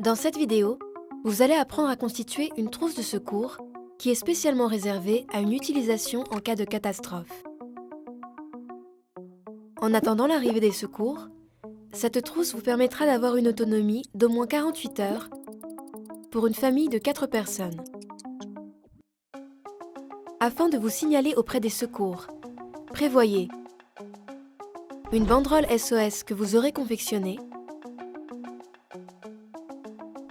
Dans cette vidéo, vous allez apprendre à constituer une trousse de secours qui est spécialement réservée à une utilisation en cas de catastrophe. En attendant l'arrivée des secours, cette trousse vous permettra d'avoir une autonomie d'au moins 48 heures pour une famille de 4 personnes. Afin de vous signaler auprès des secours, prévoyez une banderole SOS que vous aurez confectionnée,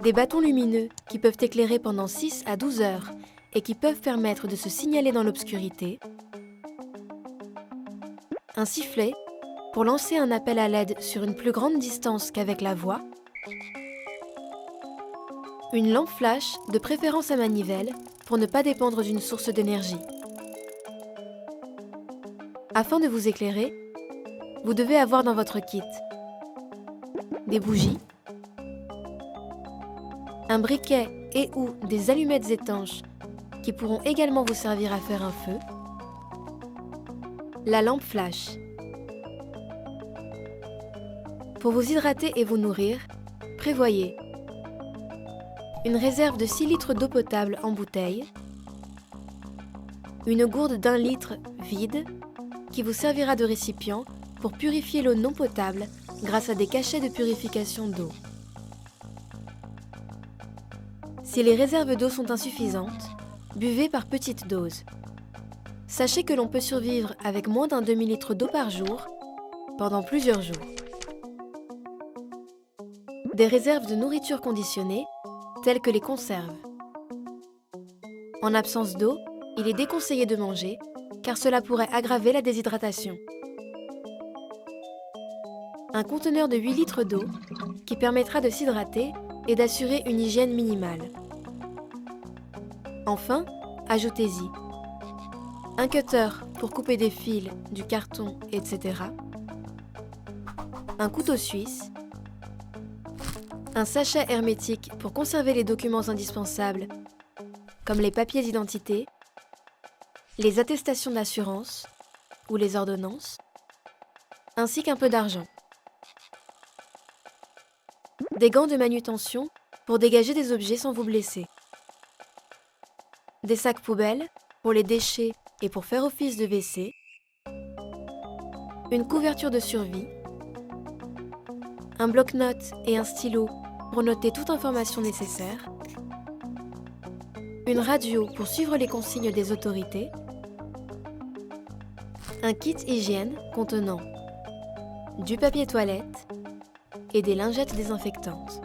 des bâtons lumineux qui peuvent éclairer pendant 6 à 12 heures et qui peuvent permettre de se signaler dans l'obscurité, un sifflet pour lancer un appel à l'aide sur une plus grande distance qu'avec la voix, une lampe flash de préférence à manivelle pour ne pas dépendre d'une source d'énergie. Afin de vous éclairer, vous devez avoir dans votre kit des bougies, un briquet et ou des allumettes étanches qui pourront également vous servir à faire un feu, la lampe flash. Pour vous hydrater et vous nourrir, prévoyez une réserve de 6 litres d'eau potable en bouteille, une gourde d'1 litre vide qui vous servira de récipient pour purifier l'eau non potable grâce à des cachets de purification d'eau. Si les réserves d'eau sont insuffisantes, buvez par petites doses. Sachez que l'on peut survivre avec moins d'un demi-litre d'eau par jour pendant plusieurs jours. Des réserves de nourriture conditionnée, telles que les conserves. En absence d'eau, il est déconseillé de manger, car cela pourrait aggraver la déshydratation. Un conteneur de 8 litres d'eau qui permettra de s'hydrater et d'assurer une hygiène minimale. Enfin, ajoutez-y un cutter pour couper des fils, du carton, etc. Un couteau suisse, un sachet hermétique pour conserver les documents indispensables, comme les papiers d'identité, les attestations d'assurance ou les ordonnances, ainsi qu'un peu d'argent. Des gants de manutention pour dégager des objets sans vous blesser. Des sacs poubelles pour les déchets et pour faire office de WC. Une couverture de survie. Un bloc-notes et un stylo pour noter toute information nécessaire. Une radio pour suivre les consignes des autorités. Un kit hygiène contenant du papier toilette et des lingettes désinfectantes.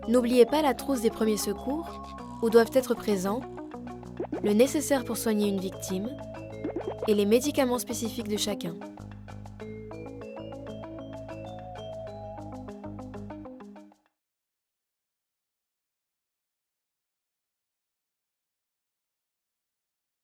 N'oubliez pas la trousse des premiers secours où doivent être présents le nécessaire pour soigner une victime et les médicaments spécifiques de chacun.